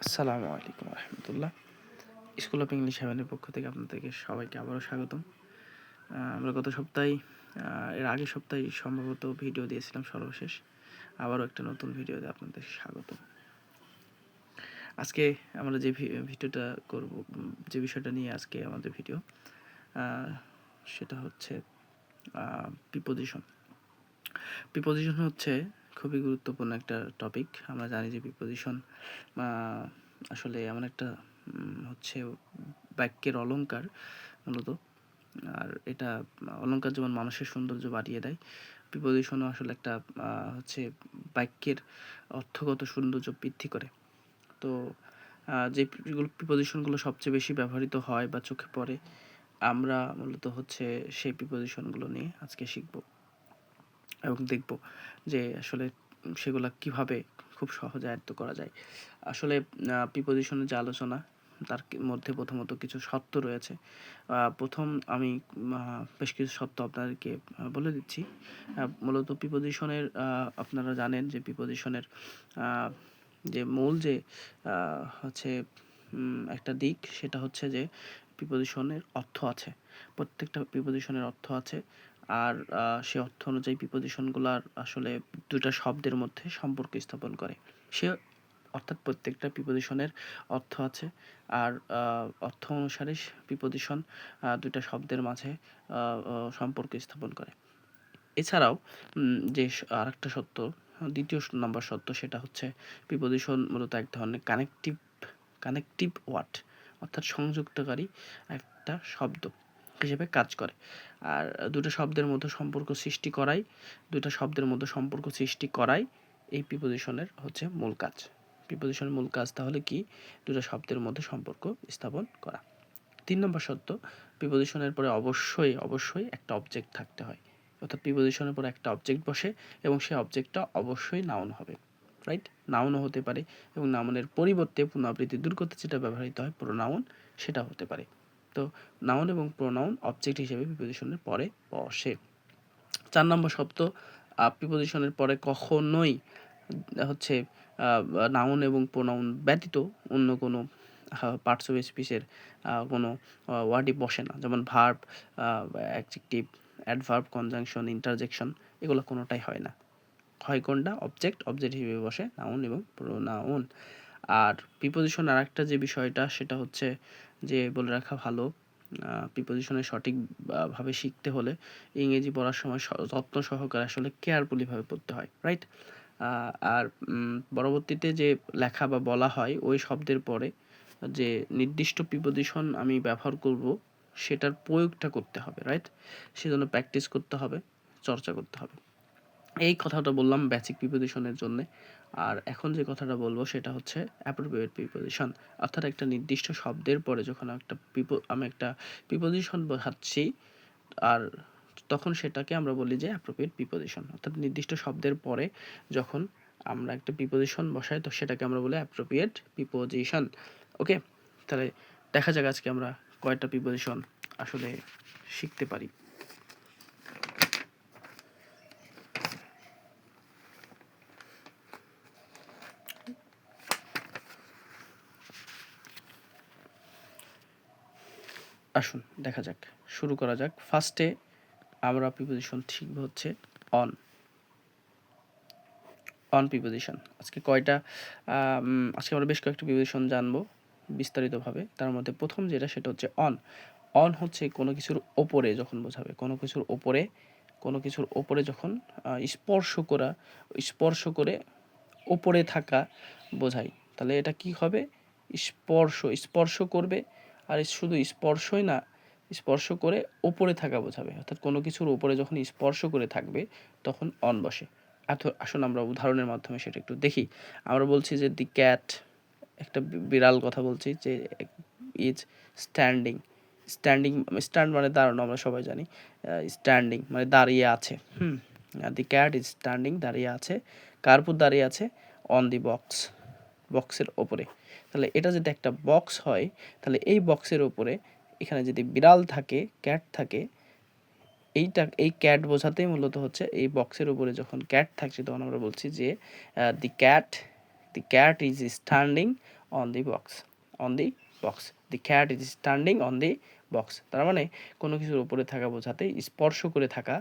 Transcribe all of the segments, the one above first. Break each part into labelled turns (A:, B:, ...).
A: আসসালামু আলাইকুম রহমতুল্লাহ। School of English হেভেনের পক্ষ থেকে আপনাদেরকে সবাইকে আবারও স্বাগতম। আমরা গত সপ্তাহে এর আগের সপ্তাহে সম্ভবত ভিডিও দিয়েছিলাম সর্বশেষ। আবারও একটা নতুন ভিডিওতে আপনাদের স্বাগতম। আজকে আমরা যে ভিডিওটা করব, যে বিষয়টা নিয়ে আজকে আমাদের ভিডিও, সেটা হচ্ছে প্রিপোজিশন। প্রিপোজিশন হচ্ছে খুবই গুরুত্বপূর্ণ একটা টপিক। আমরা জানি যে প্রিপোজিশন আসলে এমন একটা হচ্ছে বাক্যের অলংকার মূলত। আর এটা অলংকার যেমন মানুষের সৌন্দর্য বাড়িয়ে দেয়, প্রিপোজিশনও আসলে একটা হচ্ছে বাক্যের অর্থগত সৌন্দর্য বৃদ্ধি করে। তো যে প্রিপোজিশনগুলো সবচেয়ে বেশি ব্যবহৃত হয় বা চোখে পড়ে, আমরা মূলত হচ্ছে সেই প্রিপোজিশনগুলো নিয়ে আজকে শিখব এবং দেখব যে আসলে সেগুলা কিভাবে খুব সহজে আয়ত্ত করা যায়। আসলে প্রিপোজিশনের যে আলোচনা, তার মধ্যে প্রথমত কিছু শর্ত রয়েছে। প্রথম আমি বেশ কিছু শর্ত আপনাদেরকে বলে দিচ্ছি। মূলত প্রিপোজিশনের আপনারা জানেন যে প্রিপোজিশনের যে মূল যে হচ্ছে একটা দিক, সেটা হচ্ছে যে প্রিপোজিশনের অর্থ আছে। প্রত্যেকটা প্রিপোজিশনের অর্থ আছে। আর সে অর্থ অনুযায়ী প্রিপোজিশনগুলার আসলে দুটা শব্দের মধ্যে সম্পর্ক স্থাপন করে। সে অর্থাৎ প্রত্যেকটা প্রিপোজিশনের অর্থ আছে। আর অর্থ অনুসারে প্রিপোজিশন দুটা শব্দের মাঝে সম্পর্ক স্থাপন করে। এছাড়াও যে আরেকটা সত্য, দ্বিতীয় নম্বর সত্য, সেটা হচ্ছে প্রিপোজিশন মূলত এক ধরনের কানেকটিভ ওয়ার্ড, অর্থাৎ সংযুক্তকারী একটা শব্দ হিসেবে কাজ করে। আর দুটো শব্দের মধ্যে সম্পর্ক সৃষ্টি করাই এই প্রিপোজিশনের হচ্ছে মূল কাজ। প্রিপোজিশনের মূল কাজ তাহলে কি? দুটো শব্দের মধ্যে সম্পর্ক স্থাপন করা। 3 নম্বর সত্য, প্রিপোজিশনের পরে অবশ্যই একটা অবজেক্ট থাকতে হয়। অর্থাৎ প্রিপোজিশনের পরে একটা অবজেক্ট বসে এবং সেই অবজেক্টটা অবশ্যই নাউন হবে, রাইট? নাউনও হতে পারে এবং নাউনের পরিবর্তে পুনরাবৃত্তি দূর করতে যেটা ব্যবহৃত হয় প্রোনাউন, সেটা হতে পারে। তো নাউন এবং প্রোনাউন অবজেক্ট হিসেবে প্রিপোজিশনের পরে বসে। 4 নম্বর শব্দ, প্রিপোজিশনের পরে কখনোই হচ্ছে নাউন এবং প্রোনাউন ব্যতীত অন্য কোনো পার্টস অফ স্পিচের কোনো ওয়ার্ডই বসে না। যেমন verb, adjective, adverb, conjunction, interjection, এগুলো কোনোটাই হয় না। হয় কোনটা? অবজেক্ট হিসেবে বসে নাউন এবং প্রোনাউন। আর প্রিপোজিশন আরেকটা যে বিষয়টা, সেটা হচ্ছে যে বলে রাখা ভালো, প্রিপোজিশনের সঠিক ভাবে শিখতে হলে ইংরেজি পড়ার সময় যত্ন সহকারে আসলে কেয়ারফুলিভাবে পড়তে হয়, রাইট? আর পরবর্তীতে যে লেখা বা বলা হয় ওই শব্দের পরে যে নির্দিষ্ট প্রিপোজিশন আমি ব্যবহার করব, সেটার প্রয়োগটা করতে হবে, রাইট? সেজন্য প্র্যাকটিস করতে হবে, চর্চা করতে হবে। এই কথাটা বললাম বেসিক প্রিপোজিশনের জন্যে। আর এখন যে কথাটা বলবো সেটা হচ্ছে অ্যাপ্রোপ্রিয়েট প্রিপোজিশন। অর্থাৎ একটা নির্দিষ্ট শব্দের পরে যখন আমি একটা প্রিপোজিশন বোঝাচ্ছি, আর তখন সেটাকে আমরা বলি যে অ্যাপ্রোপ্রিয়েট প্রিপোজিশন। অর্থাৎ নির্দিষ্ট শব্দের পরে যখন আমরা একটা প্রিপোজিশন বসাই, তো সেটাকে আমরা বলি অ্যাপ্রোপ্রিয়েট প্রিপোজিশন। ওকে, তাহলে দেখা যাক আজকে আমরা কয়টা প্রিপোজিশন আসলে শিখতে পারি। আসুন দেখা যাক, শুরু করা যাক। ফার্স্টে আমরা প্রিপোজিশন শিখব হচ্ছে অন। অন প্রিপোজিশন আজকে আজকে আমরা বেশ কয়েকটা প্রিপোজিশন জানবো বিস্তারিতভাবে। তার মধ্যে প্রথম যেটা, সেটা হচ্ছে অন। অন হচ্ছে কোনো কিছুর ওপরে যখন বোঝাবে, কোনো কিছুর ওপরে যখন স্পর্শ করে ওপরে থাকা বোঝায়, তাহলে এটা কি হবে? স্পর্শ করবে। আর শুধু স্পর্শই না, স্পর্শ করে ওপরে থাকা বোঝাবে। অর্থাৎ কোনো কিছুর ওপরে যখন স্পর্শ করে থাকবে তখন অন বসে। আসুন আমরা উদাহরণের মাধ্যমে সেটা একটু দেখি। আমরা বলছি যে দি ক্যাট, একটা বিড়াল কথা বলছি, যে ইজ স্ট্যান্ডিং। স্ট্যান্ড মানে দাঁড়ানো, আমরা সবাই জানি। স্ট্যান্ডিং মানে দাঁড়িয়ে আছে। দি ক্যাট ইজ স্ট্যান্ডিং, দাঁড়িয়ে আছে। কার উপর দাঁড়িয়ে আছে? অন দি বক্সের ওপরে। তাহলে এটা যদি একটা বক্স হয়, তাহলে এই বক্সের ওপরে এখানে যদি বিড়াল থাকে, ক্যাট থাকে, এই ক্যাট বোঝাতেই মূলত হচ্ছে এই বক্সের উপরে যখন ক্যাট থাকছে তখন আমরা বলছি যে the cat is standing on the box, on the box. The cat is standing on the box, তার মানে কোনো কিছুর উপরে থাকা বোঝাতে স্পর্শ করে থাকা,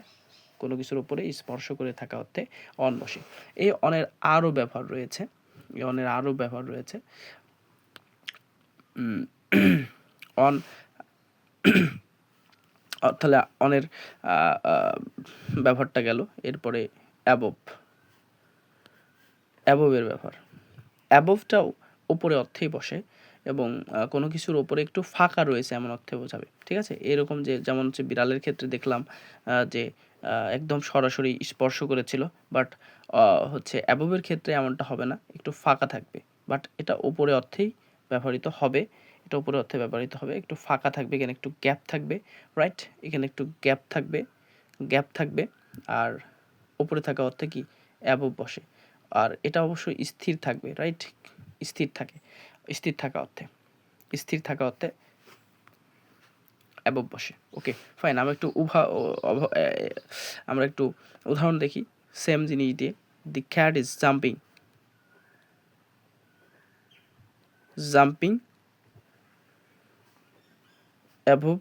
A: কোনো কিছুর উপরে স্পর্শ করে থাকা অর্থে অন বসে। এই অনের আরও ব্যবহার রয়েছে, এই অনের আরও ব্যবহার রয়েছে। অন তাহলে অনের ব্যবহারটা গেল। এরপরে অ্যাবভ, অ্যাবভের ব্যবহার। অ্যাবভটাও ওপরে অর্থেই বসে এবং কোনো কিছুর ওপরে একটু ফাঁকা রয়েছে এমন অর্থে বোঝাবে, ঠিক আছে। এরকম যে যেমন হচ্ছে বিড়ালের ক্ষেত্রে দেখলাম যে একদম সরাসরি স্পর্শ করেছিল, বাট হচ্ছে অ্যাবভের ক্ষেত্রে এমনটা হবে না, একটু ফাঁকা থাকবে, বাট এটা ওপরে অর্থেই ব্যবহৃত হবে, এটা উপরে অর্থে ব্যবহৃত হবে, একটু ফাঁকা থাকবে, এখানে একটু গ্যাপ থাকবে, রাইট, এখানে একটু গ্যাপ থাকবে, গ্যাপ থাকবে। আর উপরে থাকা অর্থে কি অ্যাবভ বসে, আর এটা অবশ্যই স্থির থাকবে, রাইট, স্থির থাকে, স্থির থাকা অর্থে, স্থির থাকা অর্থে অ্যাবভ বসে। ওকে ফাইন, আমরা একটু উদাহরণ দেখি সেম জিনিস দিয়ে। The cat is jumping, jumping above,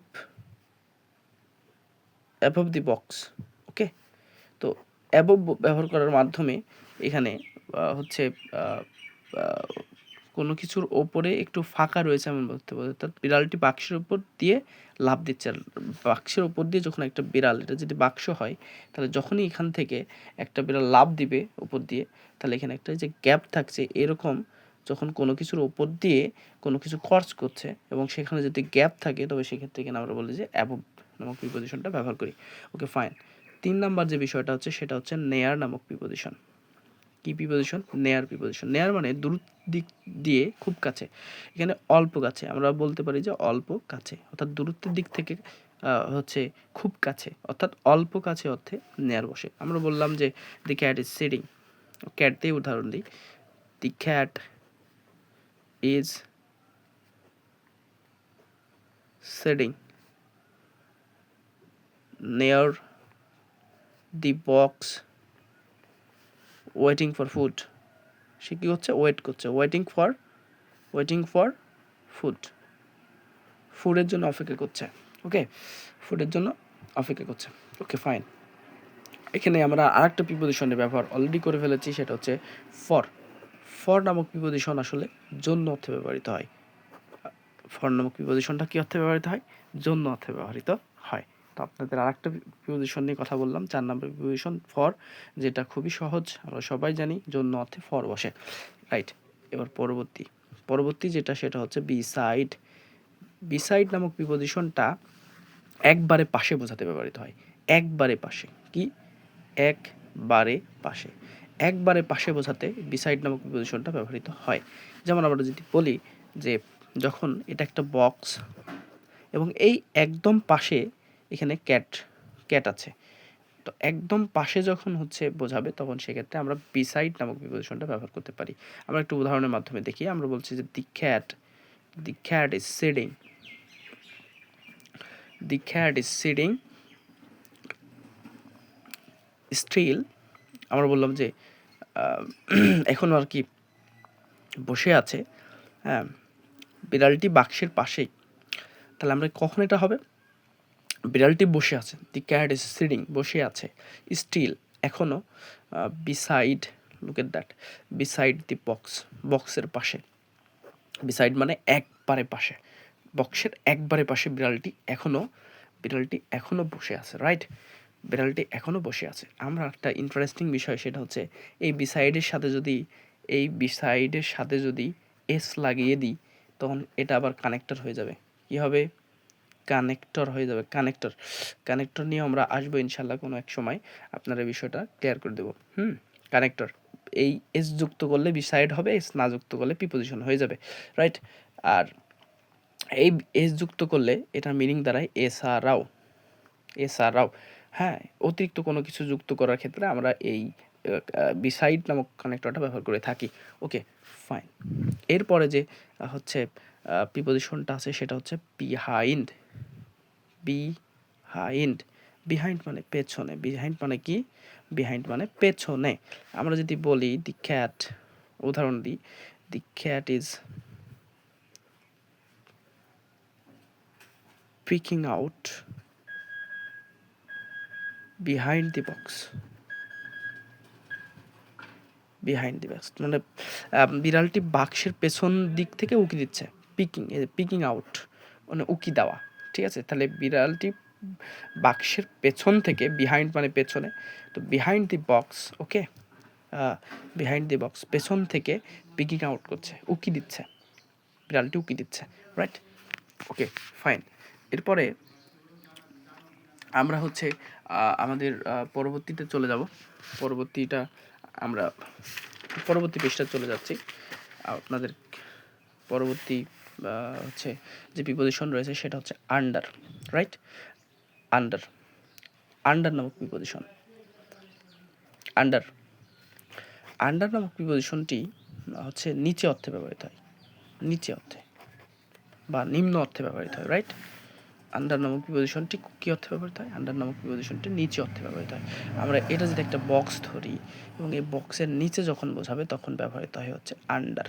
A: above the box. Okay, তো অ্যাবভ ব্যবহার করার মাধ্যমে এখানে হচ্ছে কোনো কিছুর ওপরে একটু ফাঁকা রয়েছে এমন বলতে পারে, অর্থাৎ বিড়ালটি বাক্সের উপর দিয়ে লাফ দিচ্ছে। আর বাক্সের উপর দিয়ে যখন একটা বিড়াল, এটা যদি বাক্স হয় তাহলে যখনই এখান থেকে একটা বিড়াল লাফ দিবে উপর দিয়ে, তাহলে এখানে একটা যে গ্যাপ থাকছে এরকম, যখন কোনো কিছুর ওপর দিয়ে কোনো কিছু খরচ করছে এবং সেখানে যদি গ্যাপ থাকে, তবে সেক্ষেত্রে এখানে আমরা বলি যে অ্যাবভ নামক প্রিপোজিশনটা ব্যবহার করি। ওকে ফাইন, 3 নাম্বার যে বিষয়টা হচ্ছে সেটা হচ্ছে নেয়ার নামক প্রিপোজিশন। কি প্রিপোজিশন? নেয়ার প্রিপোজিশন। নেয়ার মানে দূর দিক দিয়ে, খুব কাছে, এখানে অল্প কাছে, আমরা বলতে পারি যে অল্প কাছে, অর্থাৎ দূরত্বের দিক থেকে হচ্ছে খুব কাছে, অর্থাৎ অল্প কাছে অর্থে নেয়ার বসে। আমরা বললাম যে the cat is sitting, cat দিয়ে উদাহরণ দিই। The cat is sitting near the box waiting for food. সে কী হচ্ছে? ওয়েট করছে, ওয়েটিং ফর ফুড, ফুডের জন্য অপেক্ষা করছে। ওকে, ফুডের জন্য অপেক্ষা করছে। ওকে ফাইন, এখানে আমরা আরেকটা প্রিপোজিশনের ব্যবহার অলরেডি করে ফেলেছি, সেটা হচ্ছে ফর। ফর নামক প্রিপোজিশন আসলে জন্য অর্থে ব্যবহৃত হয়। ফর নামক প্রিপোজিশনটা কী অর্থে ব্যবহৃত হয়? জন্য অর্থে ব্যবহৃত হয়। তো আপনাদের আরেকটা প্রিপোজিশন নিয়ে কথা বললাম, 4 নম্বর প্রিপোজিশন ফর, যেটা খুবই সহজ, আমরা সবাই জানি জন্য অর্থে ফর বসে, রাইট। এবার পরবর্তী যেটা, সেটা হচ্ছে বিসাইড। বিসাইড নামক প্রিপোজিশনটা একবারে পাশে বোঝাতে ব্যবহৃত হয়। একবারে পাশে, কি? একবারে পাশে, একবারে পাশে বোঝাতে বিসাইড নামক প্রিপোজিশনটা ব্যবহৃত হয়। যেমন আমরা যদি বলি যে যখন এটা একটা বক্স এবং এই একদম পাশে এখানে ক্যাট আছে, তো একদম পাশে যখন হচ্ছে বোঝাবে, তখন সেক্ষেত্রে আমরা বিসাইড নামক প্রিপোজিশনটা ব্যবহার করতে পারি। আমরা একটু উদাহরণের মাধ্যমে দেখি। আমরা বলছি যে the cat is sitting, the cat is sitting still. আমরা বললাম যে এখনও আর কি বসে আছে, হ্যাঁ, বিড়ালটি বাক্সের পাশেই। তাহলে আমরা কখন এটা হবে? বিড়ালটি বসে আছে, দি ক্যাট ইজ সিটিং, বসে আছে, স্টিল, এখনও, beside, look at that, beside the box, বক্সের পাশে। বিসাইড মানে একবারে পাশে, বক্সের একবারে পাশে বিড়ালটি এখনও বসে আছে, রাইট, বিড়ালটি এখনও বসে আছে। আমরা একটা ইন্টারেস্টিং বিষয়, সেটা হচ্ছে এই বিসাইডের সাথে যদি এস লাগিয়ে দিই, তখন এটা আবার কানেক্টর হয়ে যাবে। কি হবে? কানেক্টর হয়ে যাবে। কানেক্টর নিয়ে আমরা আসবো ইনশাল্লাহ কোনো এক সময়, আপনারা বিষয়টা ক্লিয়ার করে দেবো। কানেক্টর, এই এস যুক্ত করলে বিসাইড হবে, এস না যুক্ত করলে প্রিপোজিশন হয়ে যাবে, রাইট। আর এই এস যুক্ত করলে এটার মিনিং দাঁড়ায় এছাড়াও। হ্যাঁ, অতিরিক্ত কোনো কিছু যুক্ত করার ক্ষেত্রে আমরা এই বিসাইড নামক কানেক্টরটা ব্যবহার করে থাকি। ওকে ফাইন, এরপরে যে হচ্ছে প্রিপোজিশনটা আছে, সেটা হচ্ছে বিহাইন্ড। বিহাইন্ড মানে পেছনে। বিহাইন্ড মানে কি? বিহাইন্ড মানে পেছনে। আমরা যদি বলি দি ক্যাট, উদাহরণ দিই, the cat is peeking out behind the box, behind the box মানে বিড়ালটি বাক্সের পেছন দিক থেকে উকি দিচ্ছে, পিকিং আউট মানে উকি দেওয়া, ঠিক আছে। তাহলে বিড়ালটি বাক্সের পেছন থেকে, বিহাইন্ড মানে পেছনে, তো বিহাইন্ড দি বক্স, ওকে, বিহাইন্ড দি বক্স পেছন থেকে পিকিং আউট করছে, উকি দিচ্ছে, বিড়ালটি উকি দিচ্ছে, রাইট, ওকে ফাইন। এরপরে আমরা হচ্ছে আমাদের পরবর্তীতে চলে যাব, আমরা পরবর্তী পৃষ্ঠায় চলে যাচ্ছি। আপনাদের পরবর্তী হচ্ছে যে প্রিপোজিশন রয়েছে সেটা হচ্ছে আন্ডার, রাইট, আন্ডার, আন্ডার নামক প্রিপোজিশন। আন্ডার নামক প্রিপোজিশনটি হচ্ছে নিচে অর্থে ব্যবহৃত হয়, নিচে অর্থে বা নিম্ন অর্থে ব্যবহৃত হয়, রাইট। আন্ডার নামক প্রিপোজিশনটি কী অর্থে ব্যবহৃত হয়? আন্ডার নামক প্রিপোজিশনটি নিচে অর্থে ব্যবহৃত হয়। আমরা এটা যদি একটা বক্স ধরি এবং এই বক্সের নিচে যখন বোঝাবে তখন ব্যবহৃত হয় হচ্ছে আন্ডার।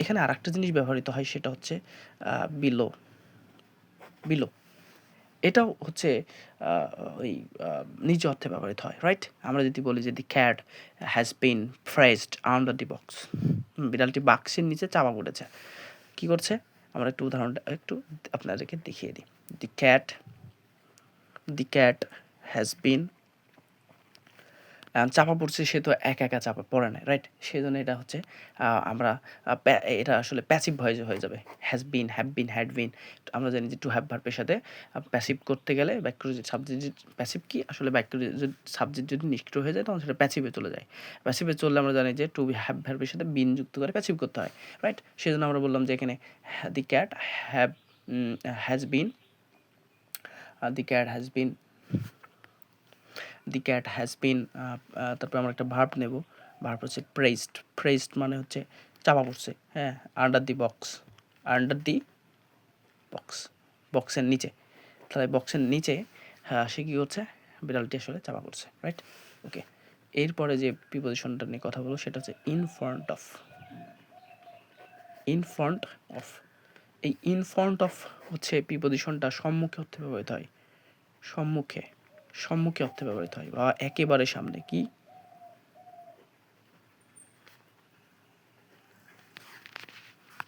A: এখানে আর একটা জিনিস ব্যবহৃত হয়, সেটা হচ্ছে বিলো, বিলো, এটাও হচ্ছে ওই নিচে অর্থে ব্যবহৃত হয়, রাইট। আমরা যদি বলি যে the cat has been pressed under the box, বিড়ালটি বাক্সের নিচে চাপা পড়েছে, কী করছে? আমরা একটু উদাহরণটা একটু আপনাদেরকে দেখিয়ে দিই। দি ক্যাট হ্যাজ বিন, চাপা পড়ছে, সে তো একা একা চাপা পড়ে না, রাইট, সেই জন্য এটা হচ্ছে আমরা এটা আসলে প্যাসিভ ভয়েসে হয়ে যাবে, has been, have been, had been. আমরা জানি যে টু হ্যাভ ভার্বের সাথে প্যাসিভ করতে গেলে বাক্য সাবজেক্ট, প্যাসিভ কি আসলে বাক্য সাবজেক্ট যদি নিষ্ক্রিয় হয়ে যায় তখন সেটা প্যাসিভে চলে যায়। প্যাসিভে চললে আমরা জানি যে টু হ্যাভ ভার্বের সাথে বিন যুক্ত করে প্যাসিভ করতে হয়, রাইট। সেই জন্য আমরা বললাম যে এখানে দি cat has bin, the cat has bin, the cat has বিন, তারপর আমরা একটা ভার্ব নেব, ভার্ব হচ্ছে প্রেসড, প্রেসড মানে হচ্ছে চাপা পড়ছে, হ্যাঁ, under the box, under the box, বক্সের নিচে, তাহলে বক্সের নিচে সে কী করছে? বিড়ালটি আসলে চাপা পড়ছে, রাইট, ওকে। এরপরে যে প্রিপোজিশনটা নিয়ে কথা বলবো সেটা হচ্ছে in front of, in front of. এই ইন ফ্রন্ট অফ হচ্ছে প্রিপোজিশনটা সম্মুখে অর্থে ব্যবহৃত হয়, সম্মুখে, সম্মুখে অর্থে ব্যবহৃত হয় বা একেবারে সামনে, কি